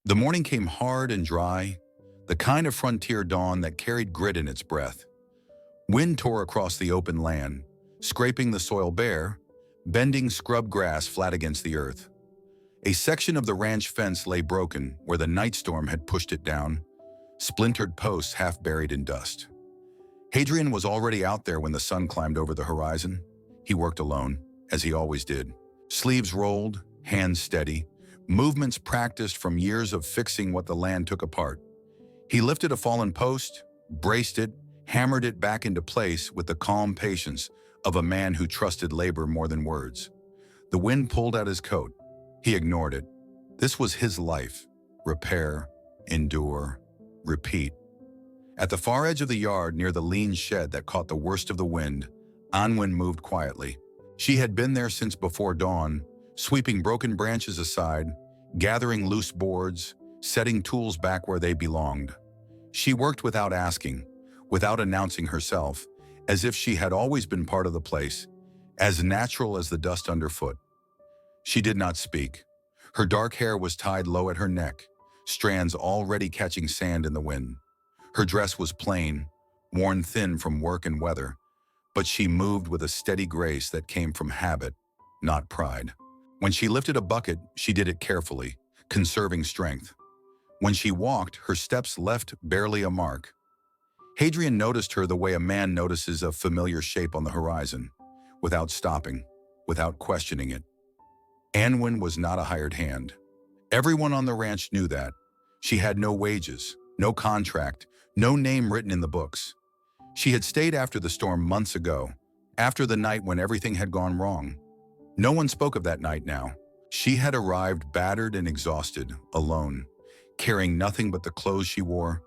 The morning came hard and dry, the kind of frontier dawn that carried grit in its breath. Wind tore across the open land, scraping the soil bare, bending scrub grass flat against the earth. A section of the ranch fence lay broken where the night storm had pushed it down, splintered posts half buried in dust. Hadrian was already out there when the sun climbed over the horizon. He worked alone, as he always did. Sleeves rolled, hands steady, movements practiced from years of fixing what the land took apart. He lifted a fallen post, braced it, hammered it back into place with the calm patience of a man who trusted labor more than words. The wind pulled at his coat. He ignored it. This was his life. Repair, endure, repeat. At the far edge of the yard, near the lean shed that caught the worst of the wind, Anwen moved quietly. She had been there since before dawn, sweeping broken branches aside, gathering loose boards, setting tools back where they belonged. She worked without asking, without announcing herself, as if she had always been part of the place, as natural as the dust underfoot. She did not speak. Her dark hair was tied low at her neck, strands already catching sand in the wind. Her dress was plain, worn thin from work and weather, but she moved with a steady grace that came from habit, not pride. When she lifted a bucket, she did it carefully, conserving strength. When she walked, her steps left barely a mark. Hadrian noticed her the way a man notices a familiar shape on the horizon, without stopping, without questioning it. Anwen was not a hired hand. Everyone on the ranch knew that. She had no wages, no contract, no name written in the books. She had stayed after the storm months ago, after the night when everything had gone wrong. No one spoke of that night now. She had arrived battered and exhausted, alone, carrying nothing but the clothes she wore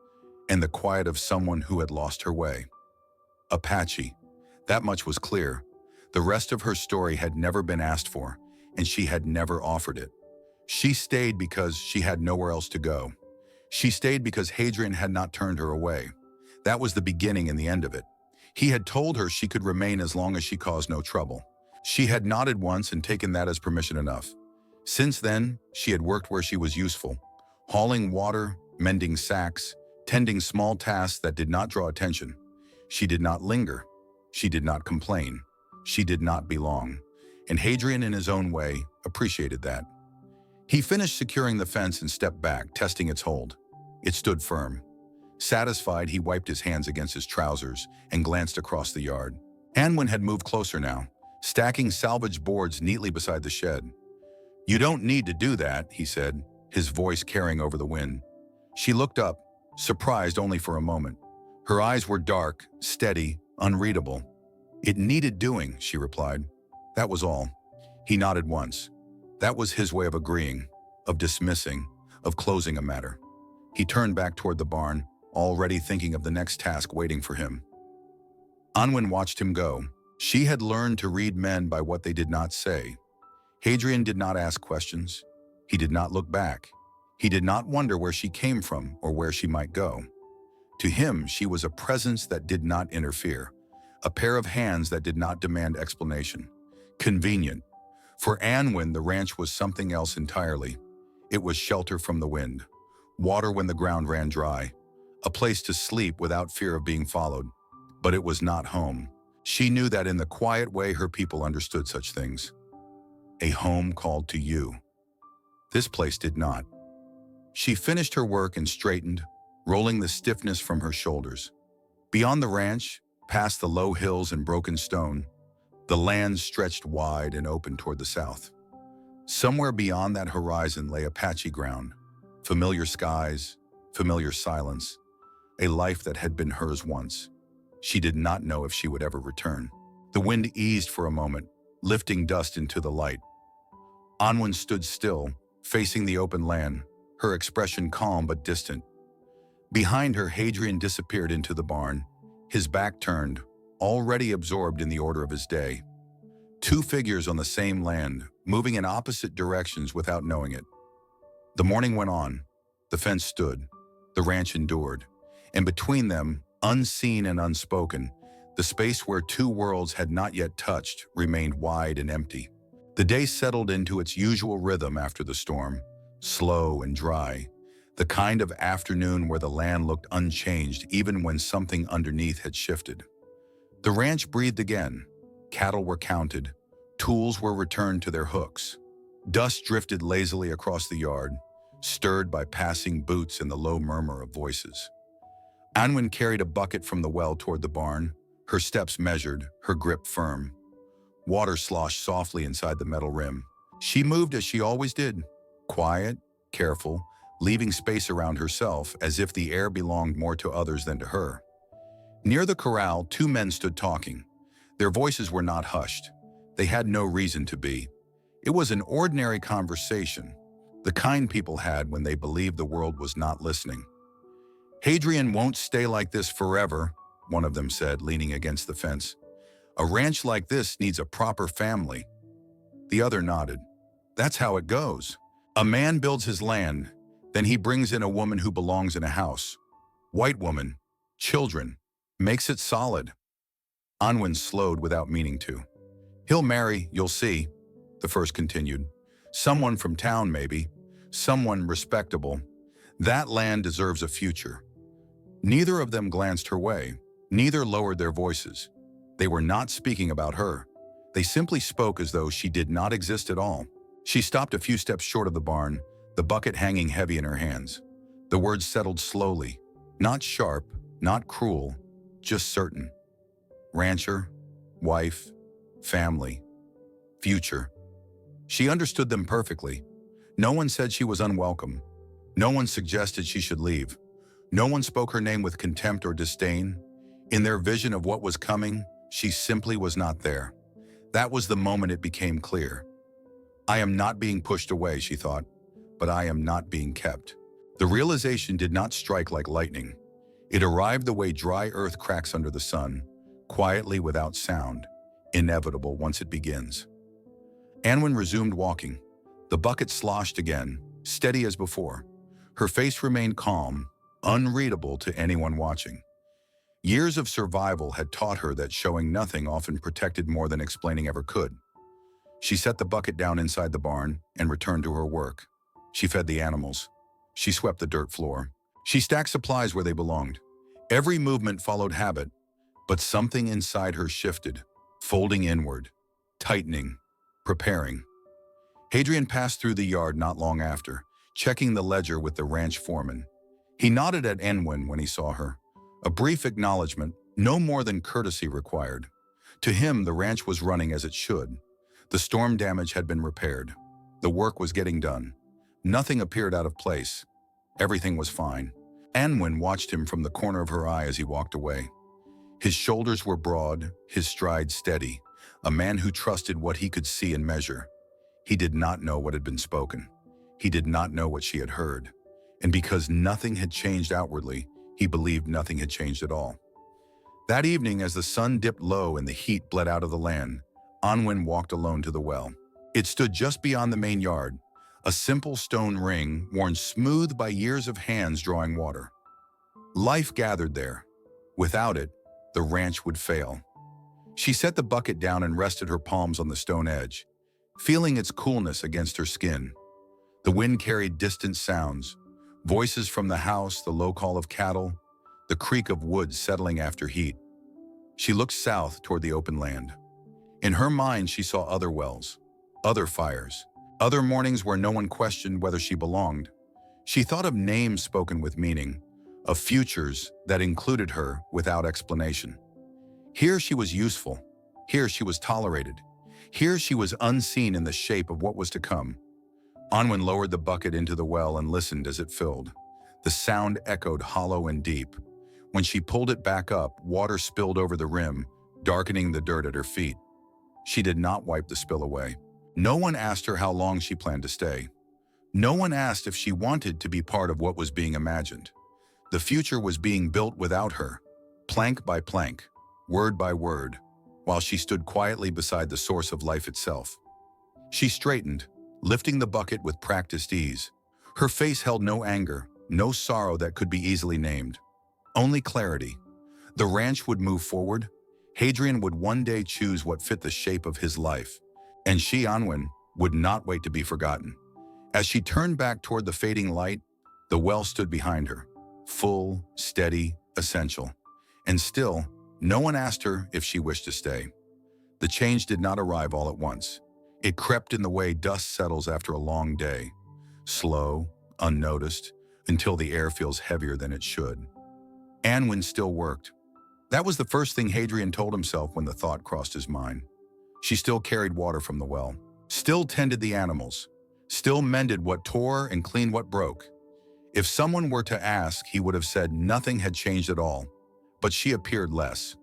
and the quiet of someone who had lost her way. Apache. That much was clear. The rest of her story had never been asked for, and she had never offered it. She stayed because she had nowhere else to go. She stayed because Hadrian had not turned her away. That was the beginning and the end of it. He had told her she could remain as long as she caused no trouble. She had nodded once and taken that as permission enough. Since then, she had worked where she was useful, hauling water, mending sacks, tending small tasks that did not draw attention. She did not linger. She did not complain. She did not belong. And Hadrian, in his own way, appreciated that. He finished securing the fence and stepped back, testing its hold. It stood firm. Satisfied, he wiped his hands against his trousers and glanced across the yard. Anwen had moved closer now, stacking salvage boards neatly beside the shed. "You don't need to do that," he said, his voice carrying over the wind. She looked up, surprised only for a moment. Her eyes were dark, steady, unreadable. "It needed doing," she replied. That was all. He nodded once. That was his way of agreeing, of dismissing, of closing a matter. He turned back toward the barn, already thinking of the next task waiting for him. Anwen watched him go. She had learned to read men by what they did not say. Hadrian did not ask questions. He did not look back. He did not wonder where she came from or where she might go. To him, she was a presence that did not interfere, a pair of hands that did not demand explanation. Convenient. For Anwen, the ranch was something else entirely. It was shelter from the wind, water when the ground ran dry, a place to sleep without fear of being followed. But it was not home. She knew that in the quiet way her people understood such things. A home called to you. This place did not. She finished her work and straightened, rolling the stiffness from her shoulders. Beyond the ranch, past the low hills and broken stone, the land stretched wide and open toward the south. Somewhere beyond that horizon lay Apache ground, familiar skies, familiar silence, a life that had been hers once. She did not know if she would ever return. The wind eased for a moment, lifting dust into the light. Anwen stood still, facing the open land, her expression calm but distant. Behind her, Hadrian disappeared into the barn, his back turned, already absorbed in the order of his day. Two figures on the same land, moving in opposite directions without knowing it. The morning went on. The fence stood. The ranch endured. And between them, unseen and unspoken, the space where two worlds had not yet touched remained wide and empty. The day settled into its usual rhythm after the storm, slow and dry, The kind of afternoon where the land looked unchanged even when something underneath had shifted. The ranch breathed again. Cattle were counted. Tools were returned to their hooks. Dust drifted lazily across the yard, stirred by passing boots and the low murmur of voices. Anwen carried a bucket from the well toward the barn, her steps measured, her grip firm. Water sloshed softly inside the metal rim. She moved as she always did, quiet, careful, leaving space around herself as if the air belonged more to others than to her. Near the corral, two men stood talking. Their voices were not hushed. They had no reason to be. It was an ordinary conversation, the kind people had when they believed the world was not listening. "Hadrian won't stay like this forever," one of them said, leaning against the fence. "A ranch like this needs a proper family." The other nodded. "That's how it goes. A man builds his land, then he brings in a woman who belongs in a house. White woman, children, makes it solid." Anwen slowed without meaning to. "He'll marry, you'll see," the first continued. "Someone from town, maybe. Someone respectable. That land deserves a future." Neither of them glanced her way. Neither lowered their voices. They were not speaking about her. They simply spoke as though she did not exist at all. She stopped a few steps short of the barn, the bucket hanging heavy in her hands. The words settled slowly, not sharp, not cruel, just certain. Rancher, wife, family, future. She understood them perfectly. No one said she was unwelcome. No one suggested she should leave. No one spoke her name with contempt or disdain. In their vision of what was coming, she simply was not there. That was the moment it became clear. "I am not being pushed away," she thought, "but I am not being kept." The realization did not strike like lightning. It arrived the way dry earth cracks under the sun, quietly without sound, inevitable once it begins. Anwen resumed walking. The bucket sloshed again, steady as before. Her face remained calm, unreadable to anyone watching. Years of survival had taught her that showing nothing often protected more than explaining ever could. She set the bucket down inside the barn and returned to her work. She fed the animals. She swept the dirt floor. She stacked supplies where they belonged. Every movement followed habit, but something inside her shifted, folding inward, tightening, preparing. Hadrian passed through the yard not long after, checking the ledger with the ranch foreman. He nodded at Anwen when he saw her. A brief acknowledgement, no more than courtesy required. To him, the ranch was running as it should. The storm damage had been repaired. The work was getting done. Nothing appeared out of place. Everything was fine. Anwen watched him from the corner of her eye as he walked away. His shoulders were broad, his stride steady, a man who trusted what he could see and measure. He did not know what had been spoken. He did not know what she had heard. And because nothing had changed outwardly, he believed nothing had changed at all. That evening, as the sun dipped low and the heat bled out of the land, Anwen walked alone to the well. It stood just beyond the main yard, a simple stone ring worn smooth by years of hands drawing water. Life gathered there. Without it, the ranch would fail. She set the bucket down and rested her palms on the stone edge, feeling its coolness against her skin. The wind carried distant sounds, voices from the house, the low call of cattle, the creak of wood settling after heat. She looked south toward the open land. In her mind, she saw other wells, other fires, other mornings where no one questioned whether she belonged. She thought of names spoken with meaning, of futures that included her without explanation. Here she was useful. Here she was tolerated. Here she was unseen in the shape of what was to come. Anwen lowered the bucket into the well and listened as it filled. The sound echoed hollow and deep. When she pulled it back up, water spilled over the rim, darkening the dirt at her feet. She did not wipe the spill away. No one asked her how long she planned to stay. No one asked if she wanted to be part of what was being imagined. The future was being built without her, plank by plank, word by word, while she stood quietly beside the source of life itself. She straightened, lifting the bucket with practiced ease. Her face held no anger, no sorrow that could be easily named. Only clarity. The ranch would move forward. Hadrian would one day choose what fit the shape of his life. And she, Anwen, would not wait to be forgotten. As she turned back toward the fading light, The well stood behind her, full, steady, essential. And still, no one asked her if she wished to stay. The change did not arrive all at once. It crept in the way dust settles after a long day, slow, unnoticed, until the air feels heavier than it should. Anwin still worked. That was the first thing Hadrian told himself when the thought crossed his mind. She still carried water from the well, still tended the animals, still mended what tore and cleaned what broke. If someone were to ask, he would have said nothing had changed at all, but she appeared less.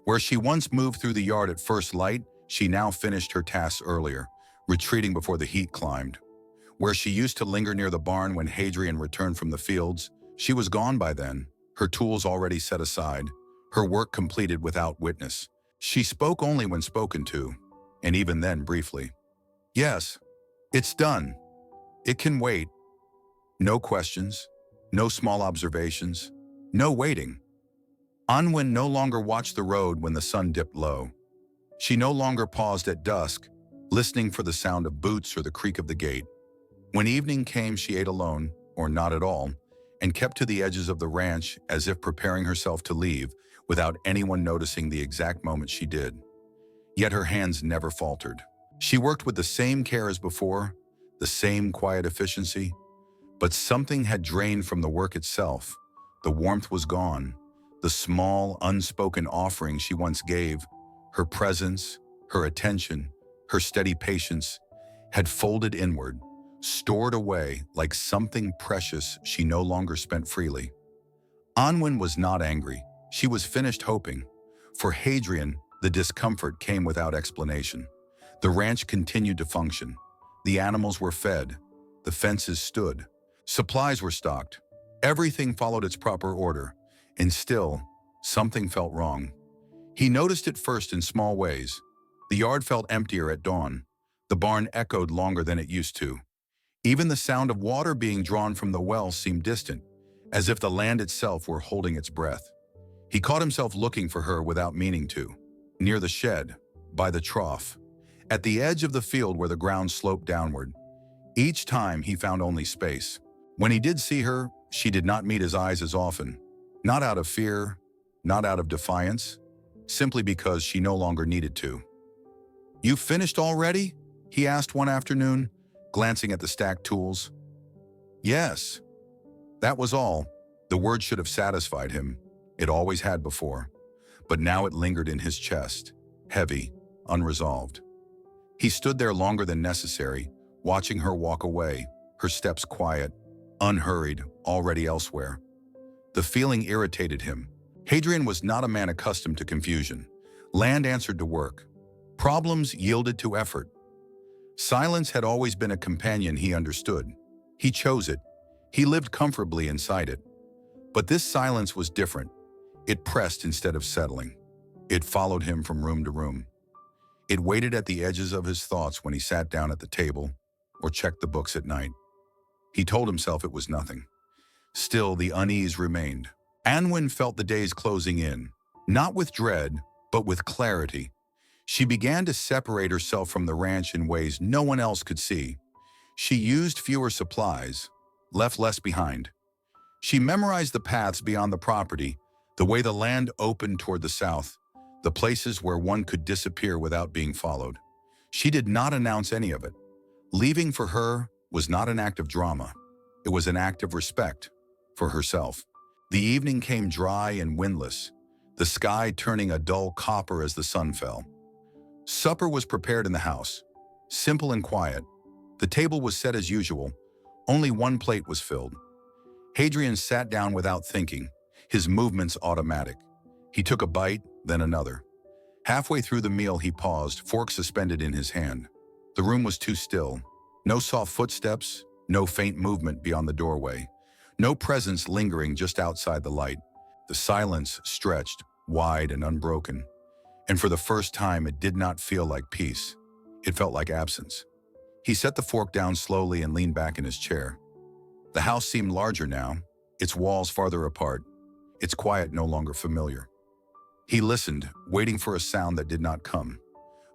Where she once moved through the yard at first light, she now finished her tasks earlier, retreating before the heat climbed. Where she used to linger near the barn when Hadrian returned from the fields, she was gone by then, her tools already set aside, her work completed without witness. She spoke only when spoken to, and even then briefly. Yes, it's done. It can wait. No questions, no small observations, no waiting. Anwin no longer watched the road when the sun dipped low. She no longer paused at dusk, listening for the sound of boots or the creak of the gate. When evening came, she ate alone, or not at all, and kept to the edges of the ranch as if preparing herself to leave without anyone noticing the exact moment she did. Yet her hands never faltered. She worked with the same care as before, the same quiet efficiency, but something had drained from the work itself. The warmth was gone. The small, unspoken offering she once gave, her presence, her attention, her steady patience, had folded inward, stored away like something precious she no longer spent freely. Anwin was not angry. She was finished hoping. For Hadrian, the discomfort came without explanation. The ranch continued to function. The animals were fed. The fences stood. Supplies were stocked. Everything followed its proper order. And still, something felt wrong. He noticed it first in small ways. The yard felt emptier at dawn. The barn echoed longer than it used to. Even the sound of water being drawn from the well seemed distant, as if the land itself were holding its breath. He caught himself looking for her without meaning to. Near the shed, by the trough, at the edge of the field where the ground sloped downward. Each time he found only space. When he did see her, she did not meet his eyes as often. Not out of fear, not out of defiance, simply because she no longer needed to. "You finished already?" he asked one afternoon, glancing at the stacked tools. "Yes." That was all. The word should have satisfied him. It always had before. But now it lingered in his chest, heavy, unresolved. He stood there longer than necessary, watching her walk away, her steps quiet, unhurried, already elsewhere. The feeling irritated him. Hadrian was not a man accustomed to confusion. Land answered to work. Problems yielded to effort. Silence had always been a companion he understood. He chose it. He lived comfortably inside it. But this silence was different. It pressed instead of settling. It followed him from room to room. It waited at the edges of his thoughts when he sat down at the table or checked the books at night. He told himself it was nothing. Still, the unease remained. Anwin felt the days closing in, not with dread, but with clarity. She began to separate herself from the ranch in ways no one else could see. She used fewer supplies, left less behind. She memorized the paths beyond the property, the way the land opened toward the south, the places where one could disappear without being followed. She did not announce any of it. Leaving for her was not an act of drama. It was an act of respect for herself. The evening came dry and windless, the sky turning a dull copper as the sun fell. Supper was prepared in the house, simple and quiet. The table was set as usual. Only one plate was filled. Hadrian sat down without thinking, his movements automatic. He took a bite, then another. Halfway through the meal he paused, fork suspended in his hand. The room was too still. No soft footsteps, no faint movement beyond the doorway. No presence lingering just outside the light. The silence stretched, wide and unbroken. And for the first time, it did not feel like peace. It felt like absence. He set the fork down slowly and leaned back in his chair. The house seemed larger now, its walls farther apart, its quiet no longer familiar. He listened, waiting for a sound that did not come.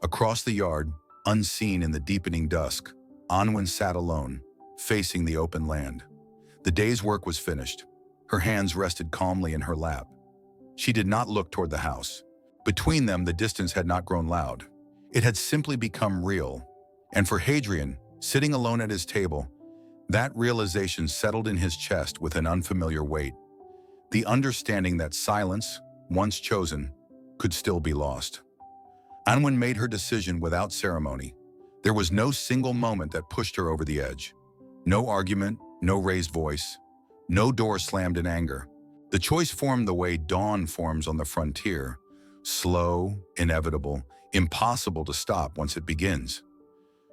Across the yard, unseen in the deepening dusk, Anwin sat alone, facing the open land. The day's work was finished. Her hands rested calmly in her lap. She did not look toward the house. Between them, the distance had not grown loud. It had simply become real. And for Hadrian, sitting alone at his table, that realization settled in his chest with an unfamiliar weight. The understanding that silence, once chosen, could still be lost. Anwen made her decision without ceremony. There was no single moment that pushed her over the edge. No argument, no raised voice, no door slammed in anger. The choice formed the way dawn forms on the frontier, slow, inevitable, impossible to stop once it begins.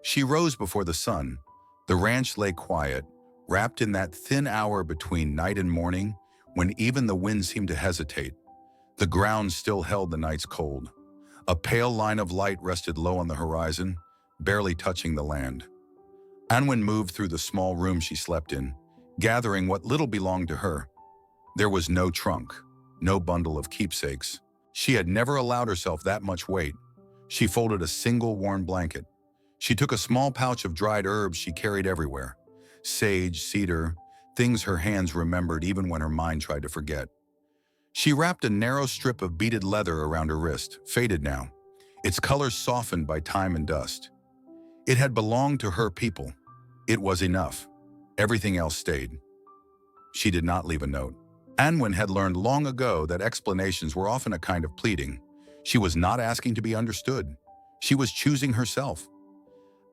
She rose before the sun. The ranch lay quiet, wrapped in that thin hour between night and morning when even the wind seemed to hesitate. The ground still held the night's cold. A pale line of light rested low on the horizon, barely touching the land. Anwen moved through the small room she slept in, gathering what little belonged to her. There was no trunk, no bundle of keepsakes. She had never allowed herself that much weight. She folded a single worn blanket. She took a small pouch of dried herbs she carried everywhere. Sage, cedar, things her hands remembered even when her mind tried to forget. She wrapped a narrow strip of beaded leather around her wrist, faded now, its color softened by time and dust. It had belonged to her people. It was enough. Everything else stayed. She did not leave a note. Anwen had learned long ago that explanations were often a kind of pleading. She was not asking to be understood. She was choosing herself.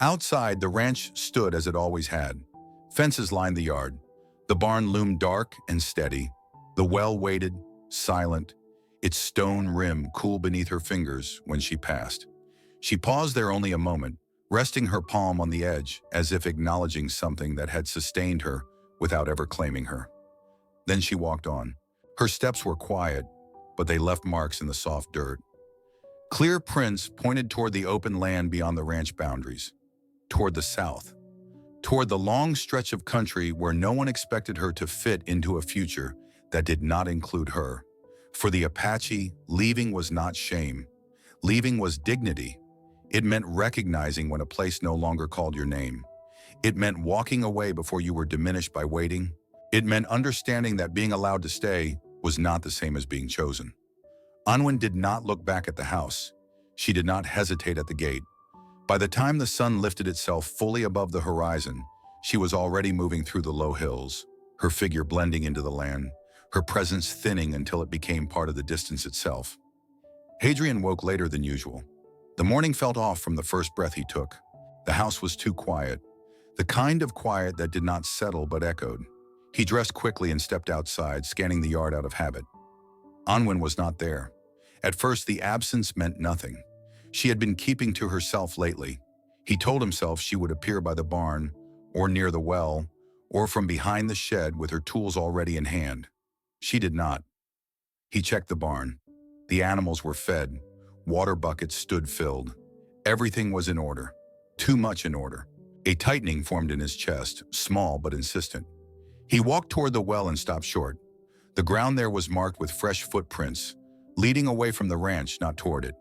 Outside, the ranch stood as it always had. Fences lined the yard. The barn loomed dark and steady. The well waited, silent, its stone rim cool beneath her fingers when she passed. She paused there only a moment, resting her palm on the edge as if acknowledging something that had sustained her without ever claiming her. Then she walked on. Her steps were quiet, but they left marks in the soft dirt. Clear prints pointed toward the open land beyond the ranch boundaries, toward the south, toward the long stretch of country where no one expected her to fit into a future that did not include her. For the Apache, leaving was not shame. Leaving was dignity. It meant recognizing when a place no longer called your name. It meant walking away before you were diminished by waiting. It meant understanding that being allowed to stay was not the same as being chosen. Anwen did not look back at the house. She did not hesitate at the gate. By the time the sun lifted itself fully above the horizon, she was already moving through the low hills, her figure blending into the land, her presence thinning until it became part of the distance itself. Hadrian woke later than usual. The morning felt off from the first breath he took. The house was too quiet, the kind of quiet that did not settle but echoed. He dressed quickly and stepped outside, scanning the yard out of habit. Anwen was not there. At first, the absence meant nothing. She had been keeping to herself lately. He told himself she would appear by the barn, or near the well, or from behind the shed with her tools already in hand. She did not. He checked the barn. The animals were fed. Water buckets stood filled. Everything was in order. Too much in order. A tightening formed in his chest, small but insistent. He walked toward the well and stopped short. The ground there was marked with fresh footprints, leading away from the ranch, not toward it.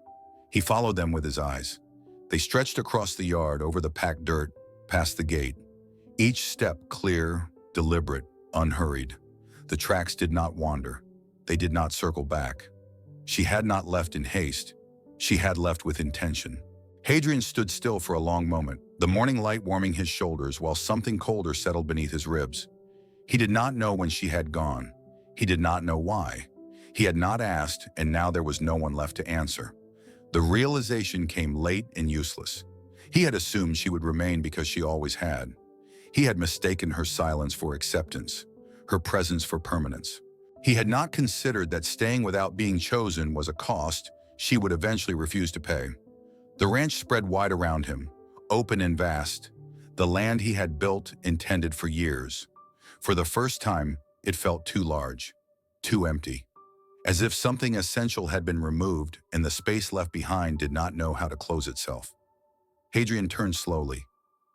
He followed them with his eyes. They stretched across the yard, over the packed dirt, past the gate. Each step clear, deliberate, unhurried. The tracks did not wander. They did not circle back. She had not left in haste. She had left with intention. Hadrian stood still for a long moment, the morning light warming his shoulders while something colder settled beneath his ribs. He did not know when she had gone. He did not know why. He had not asked, and now there was no one left to answer. The realization came late and useless. He had assumed she would remain because she always had. He had mistaken her silence for acceptance, her presence for permanence. He had not considered that staying without being chosen was a cost she would eventually refuse to pay. The ranch spread wide around him, open and vast, the land he had built, intended for years. For the first time, it felt too large, too empty, as if something essential had been removed and the space left behind did not know how to close itself. Hadrian turned slowly,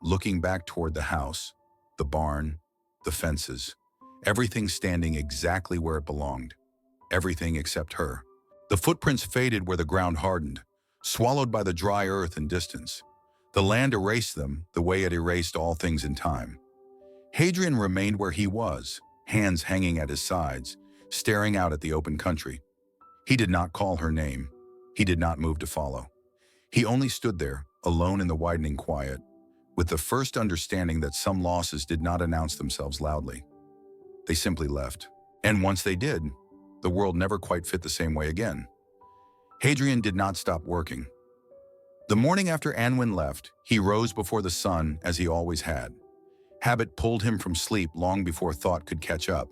looking back toward the house, the barn, the fences, everything standing exactly where it belonged, everything except her. The footprints faded where the ground hardened, swallowed by the dry earth and distance. The land erased them the way it erased all things in time. Hadrian remained where he was, hands hanging at his sides, staring out at the open country. He did not call her name. He did not move to follow. He only stood there, alone in the widening quiet, with the first understanding that some losses did not announce themselves loudly. They simply left. And once they did, the world never quite fit the same way again. Hadrian did not stop working. The morning after Anwen left, he rose before the sun as he always had. Habit pulled him from sleep long before thought could catch up.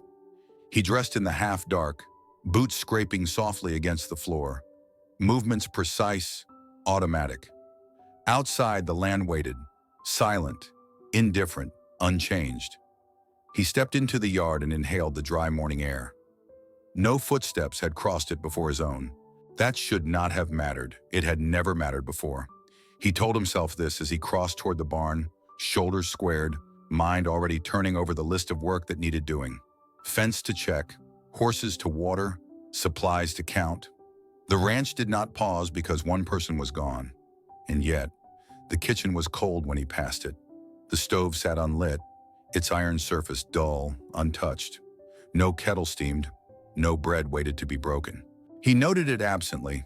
He dressed in the half-dark, boots scraping softly against the floor, movements precise, automatic. Outside, the land waited, silent, indifferent, unchanged. He stepped into the yard and inhaled the dry morning air. No footsteps had crossed it before his own. That should not have mattered. It had never mattered before. He told himself this as he crossed toward the barn, shoulders squared, mind already turning over the list of work that needed doing. Fence to check, horses to water, supplies to count. The ranch did not pause because one person was gone. And yet, the kitchen was cold when he passed it. The stove sat unlit, its iron surface dull, untouched. No kettle steamed, no bread waited to be broken. He noted it absently,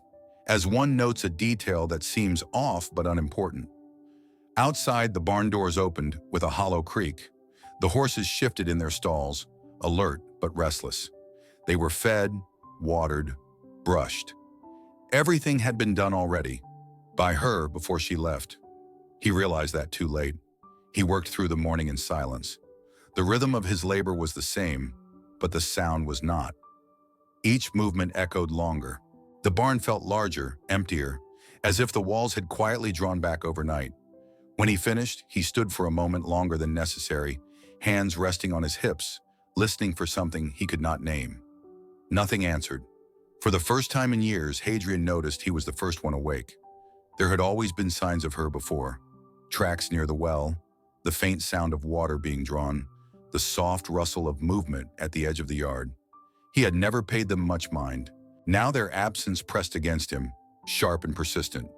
as one notes a detail that seems off but unimportant. Outside, the barn doors opened with a hollow creak. The horses shifted in their stalls, alert but restless. They were fed, watered, brushed. Everything had been done already, by her before she left. He realized that too late. He worked through the morning in silence. The rhythm of his labor was the same, but the sound was not. Each movement echoed longer. The barn felt larger, emptier, as if the walls had quietly drawn back overnight. When he finished, he stood for a moment longer than necessary, hands resting on his hips, listening for something he could not name. Nothing answered. For the first time in years, Hadrian noticed he was the first one awake. There had always been signs of her before. Tracks near the well, the faint sound of water being drawn, the soft rustle of movement at the edge of the yard. He had never paid them much mind. Now their absence pressed against him, sharp and persistent.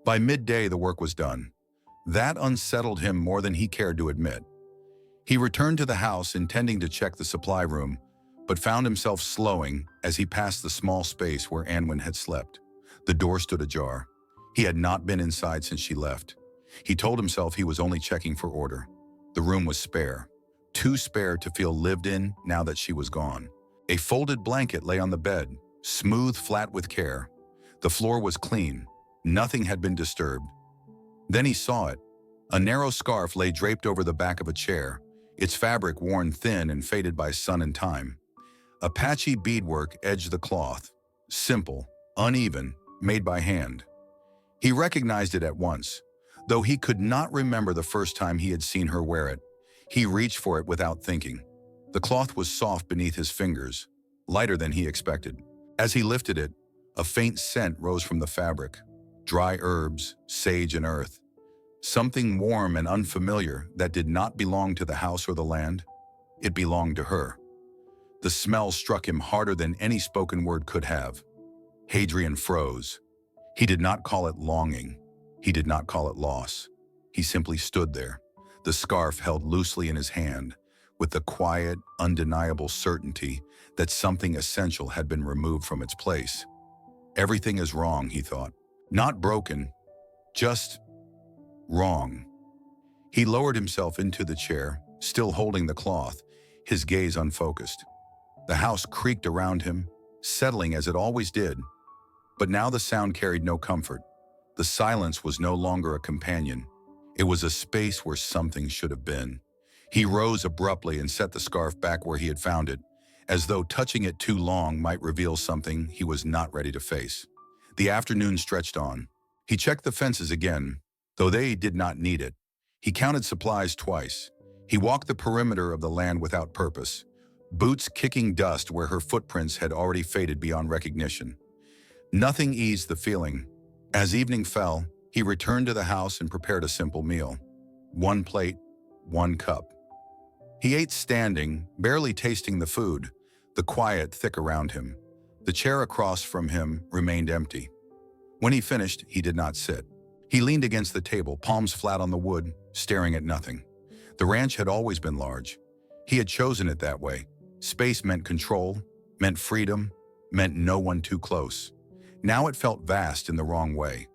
By midday, the work was done. That unsettled him more than he cared to admit. He returned to the house intending to check the supply room, but found himself slowing as he passed the small space where Anwen had slept. The door stood ajar. He had not been inside since she left. He told himself he was only checking for order. The room was spare, too spare to feel lived in now that she was gone. A folded blanket lay on the bed, smooth flat with care. The floor was clean. Nothing had been disturbed. Then he saw it. A narrow scarf lay draped over the back of a chair, its fabric worn thin and faded by sun and time. Apache beadwork edged the cloth, simple, uneven, made by hand. He recognized it at once, though he could not remember the first time he had seen her wear it. He reached for it without thinking. The cloth was soft beneath his fingers, lighter than he expected. As he lifted it, a faint scent rose from the fabric, dry herbs, sage and earth. Something warm and unfamiliar that did not belong to the house or the land. It belonged to her. The smell struck him harder than any spoken word could have. Hadrian froze. He did not call it longing. He did not call it loss. He simply stood there, the scarf held loosely in his hand, with the quiet, undeniable certainty that something essential had been removed from its place. Everything is wrong, he thought. Not broken, just wrong. He lowered himself into the chair, still holding the cloth, his gaze unfocused. The house creaked around him, settling as it always did. But now the sound carried no comfort. The silence was no longer a companion. It was a space where something should have been. He rose abruptly and set the scarf back where he had found it, as though touching it too long might reveal something he was not ready to face. The afternoon stretched on. He checked the fences again, though they did not need it. He counted supplies twice. He walked the perimeter of the land without purpose, boots kicking dust where her footprints had already faded beyond recognition. Nothing eased the feeling. As evening fell, he returned to the house and prepared a simple meal. One plate, one cup. He ate standing, barely tasting the food, the quiet thick around him. The chair across from him remained empty. When he finished, he did not sit. He leaned against the table, palms flat on the wood, staring at nothing. The ranch had always been large. He had chosen it that way. Space meant control, meant freedom, meant no one too close. Now it felt vast in the wrong way.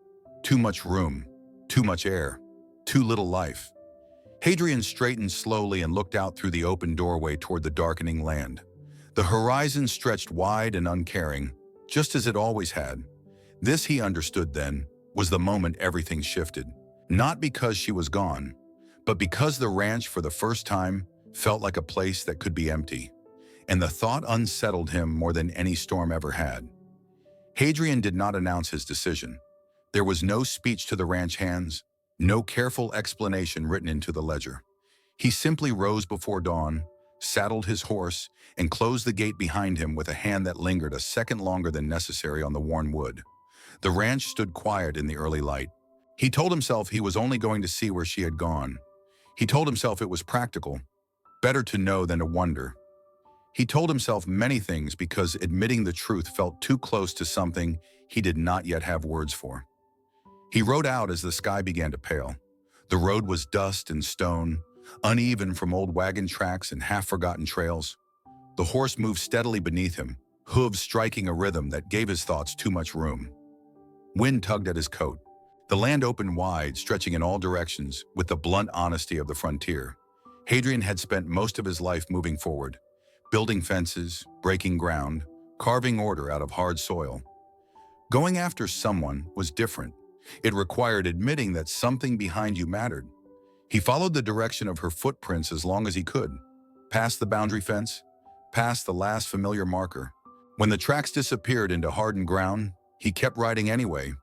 Too much room, too much air, too little life. Hadrian straightened slowly and looked out through the open doorway toward the darkening land. The horizon stretched wide and uncaring, just as it always had. This, he understood then, was the moment everything shifted. Not because she was gone, but because the ranch for the first time felt like a place that could be empty. And the thought unsettled him more than any storm ever had. Hadrian did not announce his decision. There was no speech to the ranch hands, no careful explanation written into the ledger. He simply rose before dawn, saddled his horse, and closed the gate behind him with a hand that lingered a second longer than necessary on the worn wood. The ranch stood quiet in the early light. He told himself he was only going to see where she had gone. He told himself it was practical, better to know than to wonder. He told himself many things because admitting the truth felt too close to something he did not yet have words for. He rode out as the sky began to pale. The road was dust and stone, uneven from old wagon tracks and half-forgotten trails. The horse moved steadily beneath him, hooves striking a rhythm that gave his thoughts too much room. Wind tugged at his coat. The land opened wide, stretching in all directions with the blunt honesty of the frontier. Hadrian had spent most of his life moving forward, building fences, breaking ground, carving order out of hard soil. Going after someone was different. It required admitting that something behind you mattered. He followed the direction of her footprints as long as he could, past the boundary fence, past the last familiar marker. When the tracks disappeared into hardened ground, he kept riding anyway,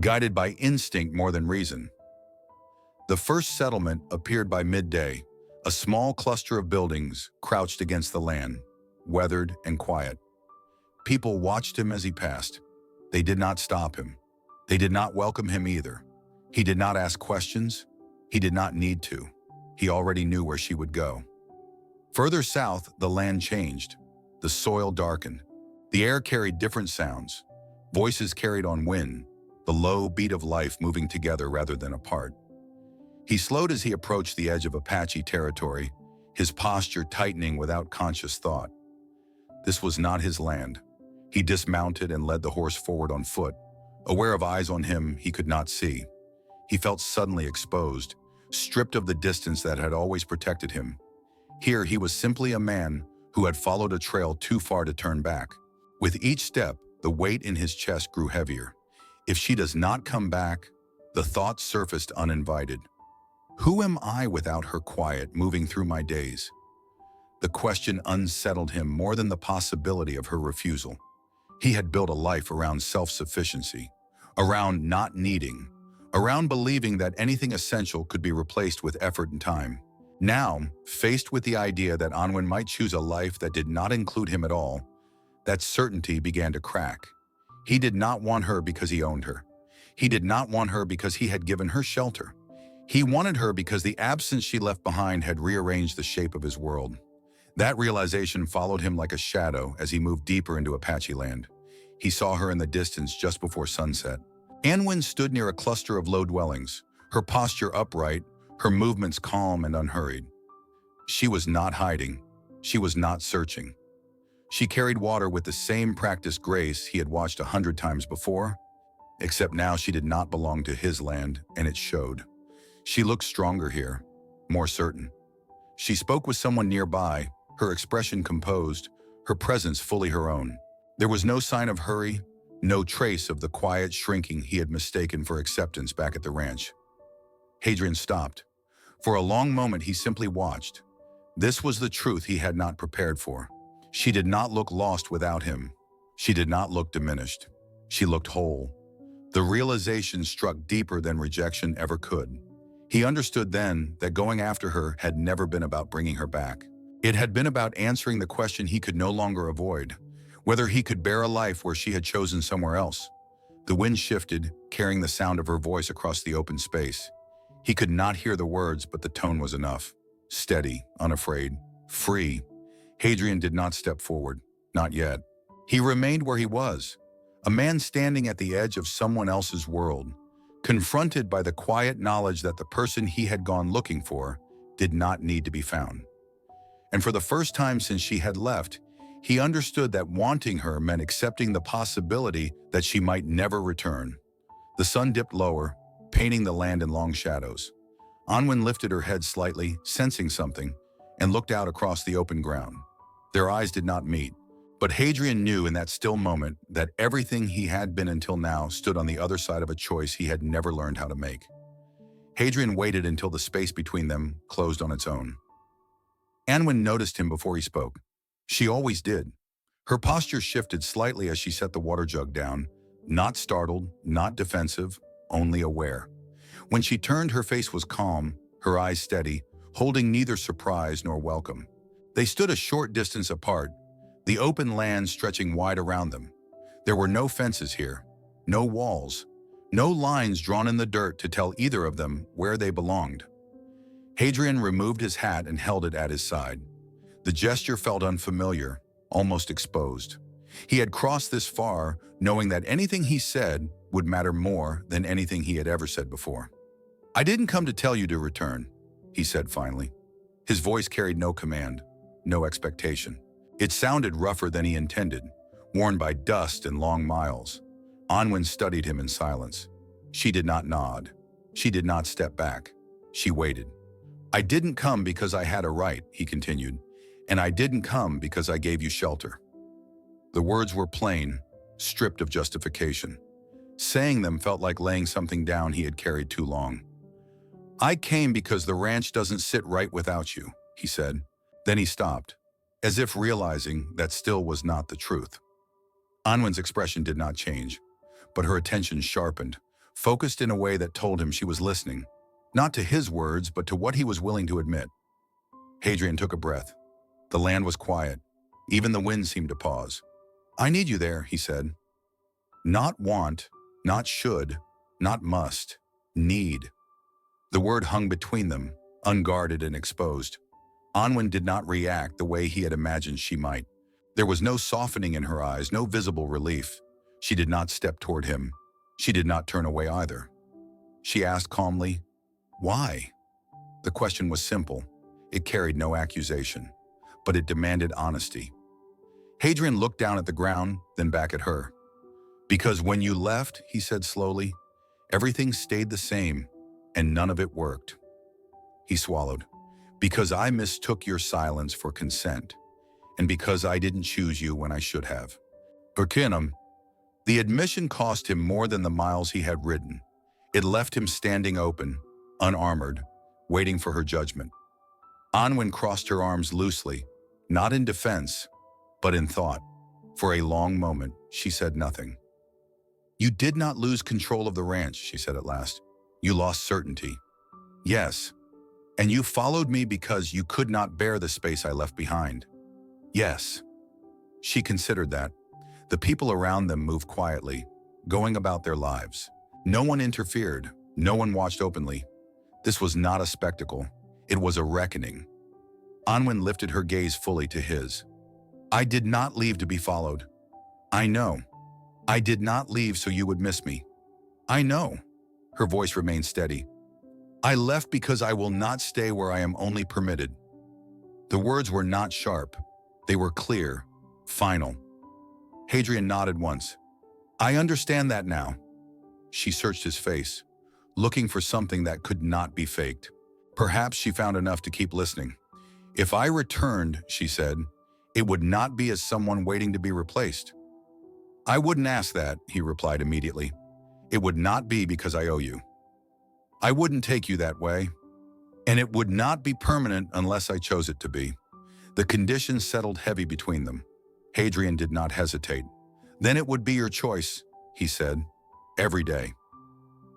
guided by instinct more than reason. The first settlement appeared by midday, a small cluster of buildings crouched against the land, weathered and quiet. People watched him as he passed. They did not stop him. They did not welcome him either. He did not ask questions. He did not need to. He already knew where she would go. Further south, the land changed. The soil darkened. The air carried different sounds. Voices carried on wind, the low beat of life moving together rather than apart. He slowed as he approached the edge of Apache territory, his posture tightening without conscious thought. This was not his land. He dismounted and led the horse forward on foot, aware of eyes on him he could not see. He felt suddenly exposed, stripped of the distance that had always protected him. Here he was simply a man who had followed a trail too far to turn back. With each step, the weight in his chest grew heavier. If she does not come back, the thought surfaced uninvited. Who am I without her quiet moving through my days? The question unsettled him more than the possibility of her refusal. He had built a life around self-sufficiency, around not needing, around believing that anything essential could be replaced with effort and time. Now, faced with the idea that Anwen might choose a life that did not include him at all, that certainty began to crack. He did not want her because he owned her. He did not want her because he had given her shelter. He wanted her because the absence she left behind had rearranged the shape of his world. That realization followed him like a shadow as he moved deeper into Apache land. He saw her in the distance just before sunset. Anwen stood near a cluster of low dwellings, her posture upright, her movements calm and unhurried. She was not hiding. She was not searching. She carried water with the same practiced grace he had watched 100 times before, except now she did not belong to his land, and it showed. She looked stronger here, more certain. She spoke with someone nearby, her expression composed, her presence fully her own. There was no sign of hurry, no trace of the quiet shrinking he had mistaken for acceptance back at the ranch. Hadrian stopped. For a long moment he simply watched. This was the truth he had not prepared for. She did not look lost without him. She did not look diminished. She looked whole. The realization struck deeper than rejection ever could. He understood then that going after her had never been about bringing her back. It had been about answering the question he could no longer avoid, whether he could bear a life where she had chosen somewhere else. The wind shifted, carrying the sound of her voice across the open space. He could not hear the words, but the tone was enough. Steady, unafraid, free. Hadrian did not step forward, not yet. He remained where he was, a man standing at the edge of someone else's world, confronted by the quiet knowledge that the person he had gone looking for did not need to be found. And for the first time since she had left, he understood that wanting her meant accepting the possibility that she might never return. The sun dipped lower, painting the land in long shadows. Anwen lifted her head slightly, sensing something, and looked out across the open ground. Their eyes did not meet, but Hadrian knew in that still moment that everything he had been until now stood on the other side of a choice he had never learned how to make. Hadrian waited until the space between them closed on its own. Anwen noticed him before he spoke. She always did. Her posture shifted slightly as she set the water jug down, not startled, not defensive, only aware. When she turned, her face was calm, her eyes steady, holding neither surprise nor welcome. They stood a short distance apart, the open land stretching wide around them. There were no fences here, no walls, no lines drawn in the dirt to tell either of them where they belonged. Hadrian removed his hat and held it at his side. The gesture felt unfamiliar, almost exposed. He had crossed this far, knowing that anything he said would matter more than anything he had ever said before. "I didn't come to tell you to return," he said finally. His voice carried no command, no expectation. It sounded rougher than he intended, worn by dust and long miles. Anwen studied him in silence. She did not nod. She did not step back. She waited. "I didn't come because I had a right," he continued, "and I didn't come because I gave you shelter." The words were plain, stripped of justification. Saying them felt like laying something down he had carried too long. "I came because the ranch doesn't sit right without you," he said. Then he stopped, as if realizing that still was not the truth. Anwen's expression did not change, but her attention sharpened, focused in a way that told him she was listening, not to his words, but to what he was willing to admit. Hadrian took a breath. The land was quiet. Even the wind seemed to pause. "I need you there," he said. Not want, not should, not must, need. The word hung between them, unguarded and exposed. Anwen did not react the way he had imagined she might. There was no softening in her eyes, no visible relief. She did not step toward him. She did not turn away either. She asked calmly, "Why?" The question was simple. It carried no accusation, but it demanded honesty. Hadrian looked down at the ground, then back at her. "Because when you left," he said slowly, "everything stayed the same, and none of it worked." He swallowed. "Because I mistook your silence for consent, and because I didn't choose you when I should have." Burkinum. The admission cost him more than the miles he had ridden. It left him standing open, unarmored, waiting for her judgment. Anwen crossed her arms loosely, not in defense, but in thought. For a long moment, she said nothing. "You did not lose control of the ranch," she said at last. "You lost certainty." "Yes. And you followed me because you could not bear the space I left behind." "Yes." She considered that. The people around them moved quietly, going about their lives. No one interfered. No one watched openly. This was not a spectacle. It was a reckoning. Anwen lifted her gaze fully to his. "I did not leave to be followed. I know. I did not leave so you would miss me. I know." Her voice remained steady. "I left because I will not stay where I am only permitted." The words were not sharp. They were clear, final. Hadrian nodded once. "I understand that now." She searched his face, looking for something that could not be faked. Perhaps she found enough to keep listening. "If I returned," she said, "it would not be as someone waiting to be replaced." "I wouldn't ask that," he replied immediately. "It would not be because I owe you. I wouldn't take you that way. And it would not be permanent unless I chose it to be." The conditions settled heavy between them. Hadrian did not hesitate. "Then it would be your choice," he said, "every day."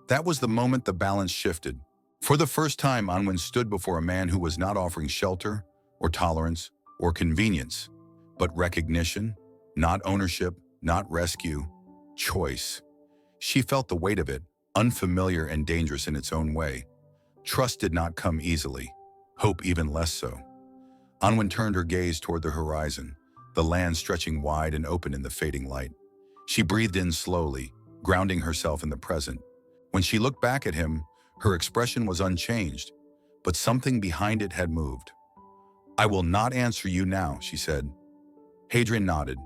That was the moment the balance shifted. For the first time, Anwen stood before a man who was not offering shelter, or tolerance, or convenience, but recognition, not ownership, not rescue, choice. She felt the weight of it, unfamiliar and dangerous in its own way. Trust did not come easily, hope even less so. Anwen turned her gaze toward the horizon, the land stretching wide and open in the fading light. She breathed in slowly, grounding herself in the present. When she looked back at him, her expression was unchanged, but something behind it had moved. "I will not answer you now," she said. Hadrian nodded.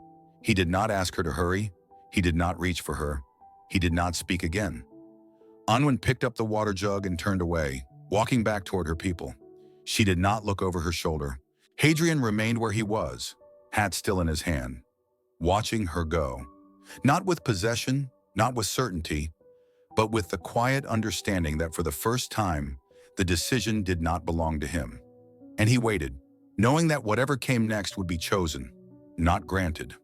He did not ask her to hurry. He did not reach for her. He did not speak again. Anwen picked up the water jug and turned away, walking back toward her people. She did not look over her shoulder. Hadrian remained where he was, hat still in his hand, watching her go. Not with possession, not with certainty, but with the quiet understanding that for the first time, the decision did not belong to him. And he waited, knowing that whatever came next would be chosen, not granted.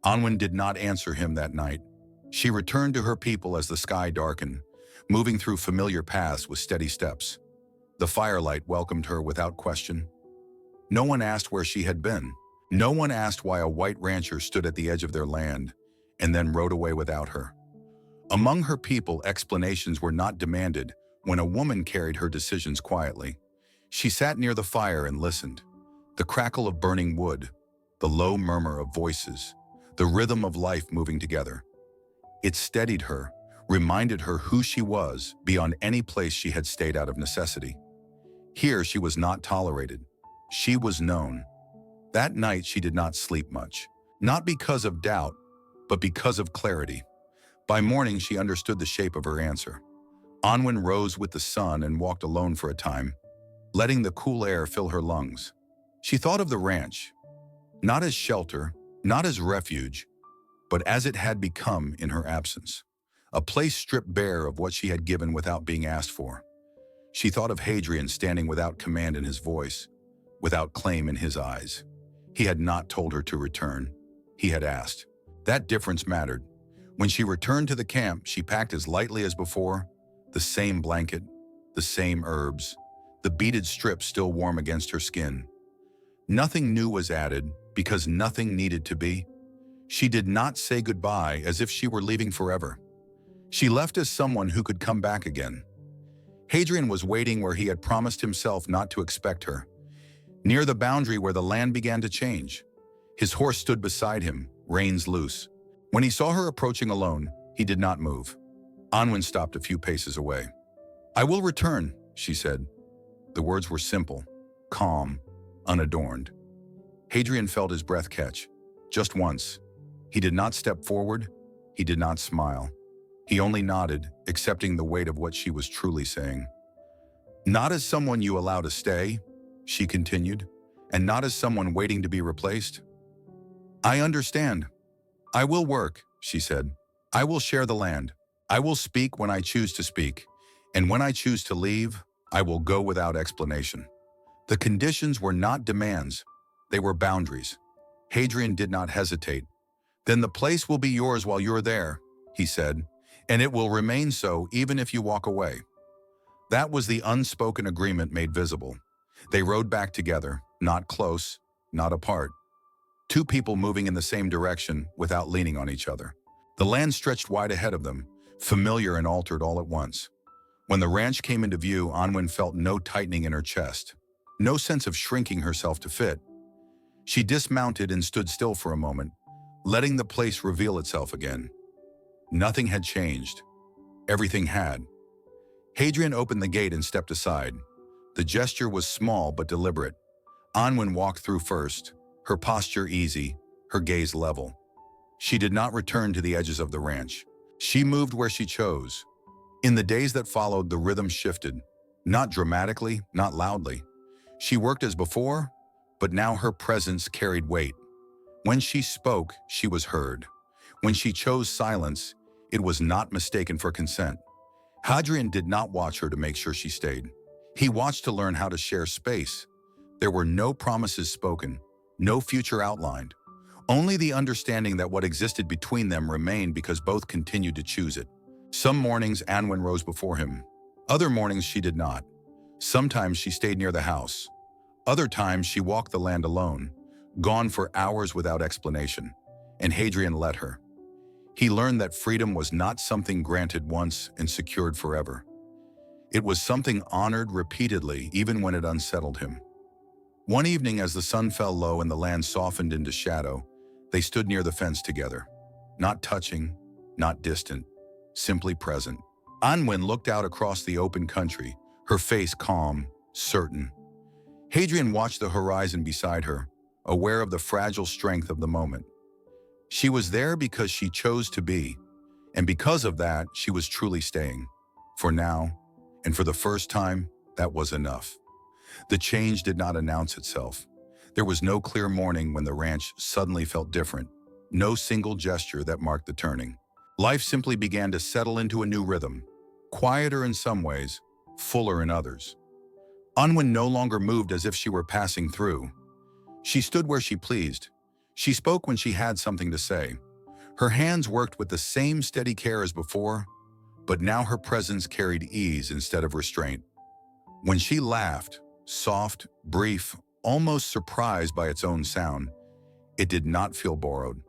Anwen did not answer him that night. She returned to her people as the sky darkened, moving through familiar paths with steady steps. The firelight welcomed her without question. No one asked where she had been. No one asked why a white rancher stood at the edge of their land and then rode away without her. Among her people, explanations were not demanded when a woman carried her decisions quietly. She sat near the fire and listened. The crackle of burning wood, the low murmur of voices, the rhythm of life moving together. It steadied her, reminded her who she was beyond any place she had stayed out of necessity. Here she was not tolerated. She was known. That night she did not sleep much, not because of doubt, but because of clarity. By morning she understood the shape of her answer. Anwen rose with the sun and walked alone for a time, letting the cool air fill her lungs. She thought of the ranch, not as shelter, not as refuge, but as it had become in her absence. A place stripped bare of what she had given without being asked for. She thought of Hadrian standing without command in his voice, without claim in his eyes. He had not told her to return. He had asked. That difference mattered. When she returned to the camp, she packed as lightly as before, the same blanket, the same herbs, the beaded strip still warm against her skin. Nothing new was added because nothing needed to be. She did not say goodbye as if she were leaving forever. She left as someone who could come back again. Hadrian was waiting where he had promised himself not to expect her, near the boundary where the land began to change. His horse stood beside him, reins loose. When he saw her approaching alone, he did not move. Anwen stopped a few paces away. "I will return," she said. The words were simple, calm, unadorned. Hadrian felt his breath catch, just once. He did not step forward. He did not smile. He only nodded, accepting the weight of what she was truly saying. "Not as someone you allow to stay," she continued, "and not as someone waiting to be replaced." "I understand. I will work," she said. "I will share the land. I will speak when I choose to speak. And when I choose to leave, I will go without explanation." The conditions were not demands. They were boundaries. Hadrian did not hesitate. "Then the place will be yours while you're there," he said, "and it will remain so even if you walk away." That was the unspoken agreement made visible. They rode back together, not close, not apart. Two people moving in the same direction without leaning on each other. The land stretched wide ahead of them, familiar and altered all at once. When the ranch came into view, Anwen felt no tightening in her chest, no sense of shrinking herself to fit. She dismounted and stood still for a moment, letting the place reveal itself again. Nothing had changed. Everything had. Hadrian opened the gate and stepped aside. The gesture was small but deliberate. Anwen walked through first, her posture easy, her gaze level. She did not return to the edges of the ranch. She moved where she chose. In the days that followed, the rhythm shifted, not dramatically, not loudly. She worked as before, but now her presence carried weight. When she spoke, she was heard. When she chose silence, it was not mistaken for consent. Hadrian did not watch her to make sure she stayed. He watched to learn how to share space. There were no promises spoken, no future outlined. Only the understanding that what existed between them remained because both continued to choose it. Some mornings Anwen rose before him. Other mornings she did not. Sometimes she stayed near the house. Other times she walked the land alone, gone for hours without explanation, and Hadrian let her. He learned that freedom was not something granted once and secured forever. It was something honored repeatedly, even when it unsettled him. One evening, as the sun fell low and the land softened into shadow, they stood near the fence together, not touching, not distant, simply present. Anwen looked out across the open country, her face calm, certain. Hadrian watched the horizon beside her, aware of the fragile strength of the moment. She was there because she chose to be, and because of that, she was truly staying. For now, and for the first time, that was enough. The change did not announce itself. There was no clear morning when the ranch suddenly felt different, no single gesture that marked the turning. Life simply began to settle into a new rhythm, quieter in some ways, fuller in others. Unwin no longer moved as if she were passing through. She stood where she pleased. She spoke when she had something to say. Her hands worked with the same steady care as before, but now her presence carried ease instead of restraint. When she laughed, soft, brief, almost surprised by its own sound, it did not feel borrowed.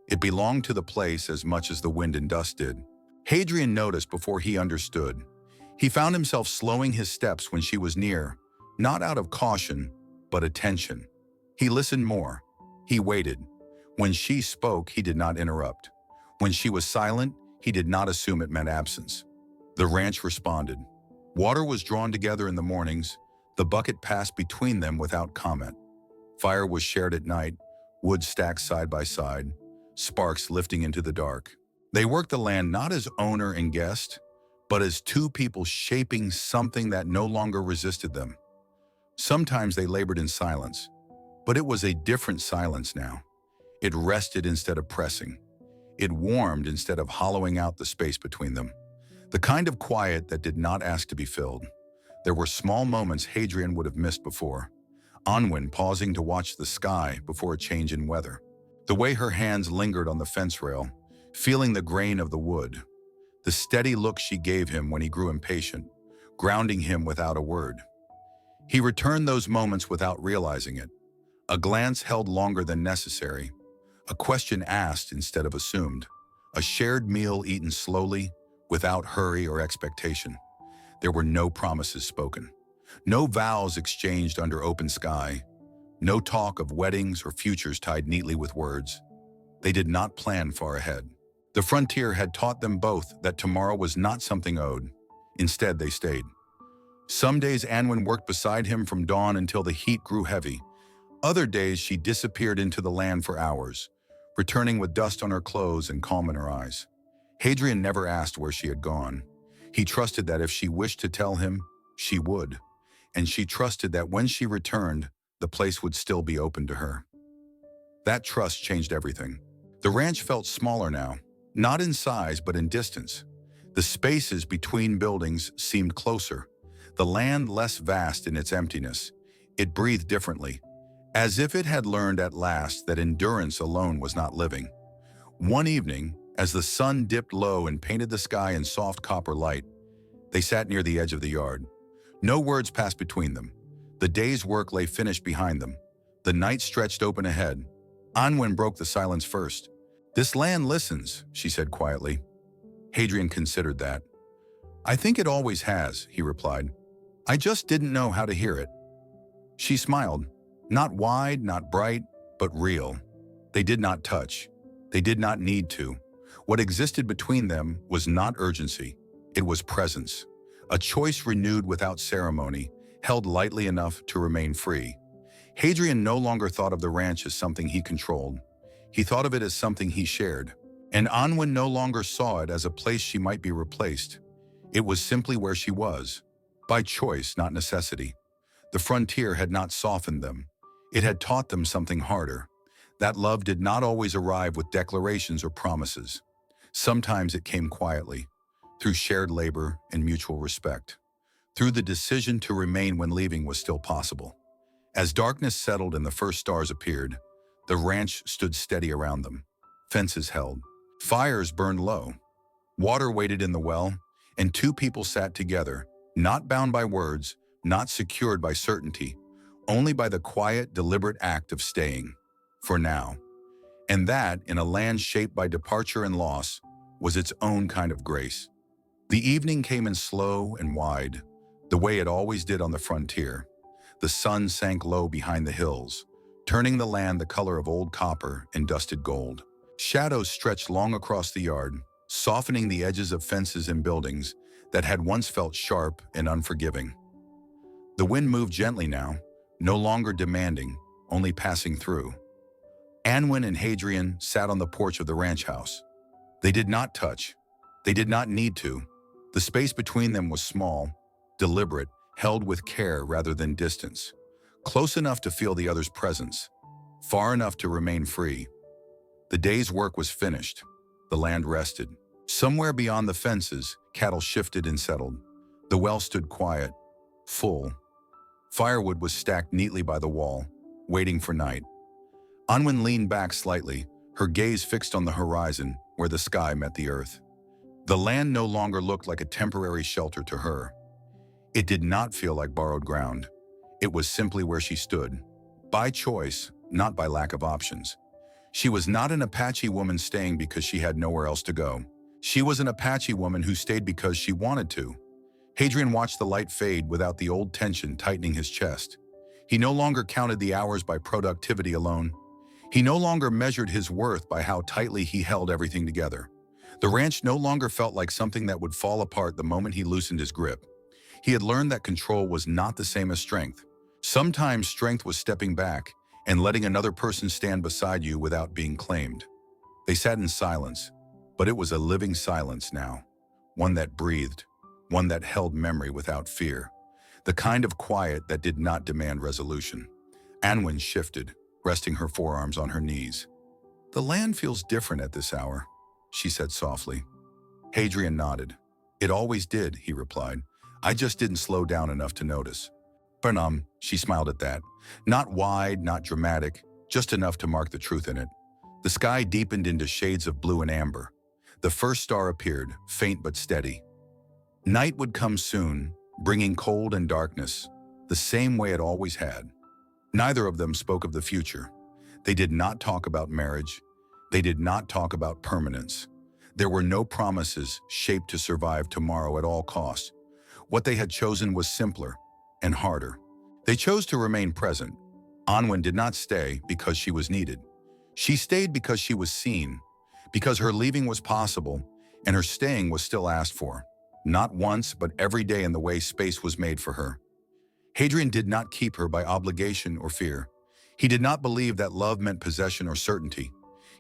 It belonged to the place as much as the wind and dust did. Hadrian noticed before he understood. He found himself slowing his steps when she was near, not out of caution, but attention. He listened more. He waited. When she spoke, he did not interrupt. When she was silent, he did not assume it meant absence. The ranch responded. Water was drawn together in the mornings. The bucket passed between them without comment. Fire was shared at night, wood stacked side by side, sparks lifting into the dark. They worked the land not as owner and guest, but as two people shaping something that no longer resisted them. Sometimes they labored in silence, but it was a different silence now. It rested instead of pressing. It warmed instead of hollowing out the space between them. The kind of quiet that did not ask to be filled. There were small moments Hadrian would have missed before. Unwin pausing to watch the sky before a change in weather. The way her hands lingered on the fence rail, feeling the grain of the wood. The steady look she gave him when he grew impatient, grounding him without a word. He returned those moments without realizing it. A glance held longer than necessary. A question asked instead of assumed. A shared meal eaten slowly, without hurry or expectation. There were no promises spoken. No vows exchanged under open sky. No talk of weddings or futures tied neatly with words. They did not plan far ahead. The frontier had taught them both that tomorrow was not something owed. Instead, they stayed. Some days Anwen worked beside him from dawn until the heat grew heavy. Other days she disappeared into the land for hours, returning with dust on her clothes and calm in her eyes. Hadrian never asked where she had gone. He trusted that if she wished to tell him, she would. And she trusted that when she returned, the place would still be open to her. That trust changed everything. The ranch felt smaller now, not in size but in distance. The spaces between buildings seemed closer, the land less vast in its emptiness. It breathed differently, as if it had learned at last that endurance alone was not living. One evening, as the sun dipped low and painted the sky in soft copper light, they sat near the edge of the yard. No words passed between them. The day's work lay finished behind them. The night stretched open ahead. Anwen broke the silence first. "This land listens," she said quietly. Hadrian considered that. "I think it always has," he replied. "I just didn't know how to hear it." She smiled. Not wide, not bright, but real. They did not touch. They did not need to. What existed between them was not urgency. It was presence. A choice renewed without ceremony, held lightly enough to remain free. Hadrian no longer thought of the ranch as something he controlled. He thought of it as something he shared. And Anwen no longer saw it as a place she might be replaced. It was simply where she was, by choice, not necessity. The frontier had not softened them. It had taught them something harder. That love did not always arrive with declarations or promises. Sometimes it came quietly, through shared labor and mutual respect, through the decision to remain when leaving was still possible. As darkness settled and the first stars appeared, the ranch stood steady around them. Fences held. Fires burned low. Water waited in the well, and two people sat together, not bound by words, not secured by certainty, only by the quiet, deliberate act of staying, for now. And that, in a land shaped by departure and loss, was its own kind of grace. The evening came in slow and wide, the way it always did on the frontier. The sun sank low behind the hills, turning the land the color of old copper and dusted gold. Shadows stretched long across the yard, softening the edges of fences and buildings that had once felt sharp and unforgiving. The wind moved gently now, no longer demanding, only passing through. Anwin and Hadrian sat on the porch of the ranch house. They did not touch. They did not need to. The space between them was small, deliberate, held with care rather than distance. Close enough to feel the other's presence, far enough to remain free. The day's work was finished. The land rested. Somewhere beyond the fences, cattle shifted and settled. The well stood quiet, full. Firewood was stacked neatly by the wall, waiting for night. Anwen leaned back slightly, her gaze fixed on the horizon where the sky met the earth. The land no longer looked like a temporary shelter to her. It did not feel like borrowed ground. It was simply where she stood, by choice, not by lack of options. She was not an Apache woman staying because she had nowhere else to go. She was an Apache woman who stayed because she wanted to. Hadrian watched the light fade without the old tension tightening his chest. He no longer counted the hours by productivity alone. He no longer measured his worth by how tightly he held everything together. The ranch no longer felt like something that would fall apart the moment he loosened his grip. He had learned that control was not the same as strength. Sometimes strength was stepping back and letting another person stand beside you without being claimed. They sat in silence, but it was a living silence now, one that breathed, one that held memory without fear, the kind of quiet that did not demand resolution. Anwen shifted, resting her forearms on her knees. "The land feels different at this hour," she said softly. Hadrian nodded. "It always did," he replied. "I just didn't slow down enough to notice." "Burnham," she smiled at that. Not wide, not dramatic, just enough to mark the truth in it. The sky deepened into shades of blue and amber. The first star appeared, faint but steady. Night would come soon, bringing cold and darkness, the same way it always had. Neither of them spoke of the future. They did not talk about marriage. They did not talk about permanence. There were no promises shaped to survive tomorrow at all costs. What they had chosen was simpler and harder. They chose to remain present. Anwen did not stay because she was needed. She stayed because she was seen, because her leaving was possible, and her staying was still asked for. Not once, but every day in the way space was made for her. Hadrian did not keep her by obligation or fear. He did not believe that love meant possession or certainty.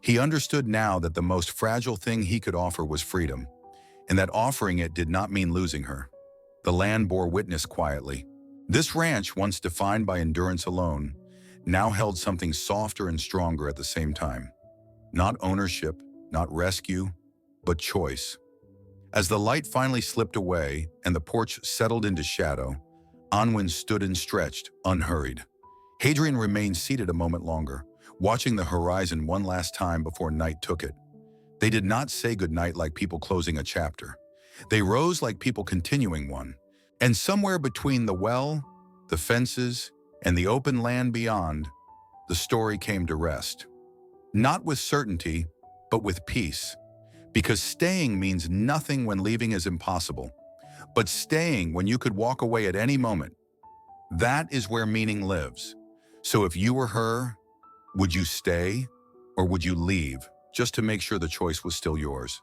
He understood now that the most fragile thing he could offer was freedom, and that offering it did not mean losing her. The land bore witness quietly. This ranch, once defined by endurance alone, now held something softer and stronger at the same time. Not ownership, not rescue, but choice. As the light finally slipped away and the porch settled into shadow, Anwen stood and stretched, unhurried. Hadrian remained seated a moment longer, watching the horizon one last time before night took it. They did not say goodnight like people closing a chapter. They rose like people continuing one. And somewhere between the well, the fences, and the open land beyond, the story came to rest. Not with certainty, but with peace. Because staying means nothing when leaving is impossible. But staying when you could walk away at any moment, that is where meaning lives. So if you were her, would you stay or would you leave just to make sure the choice was still yours?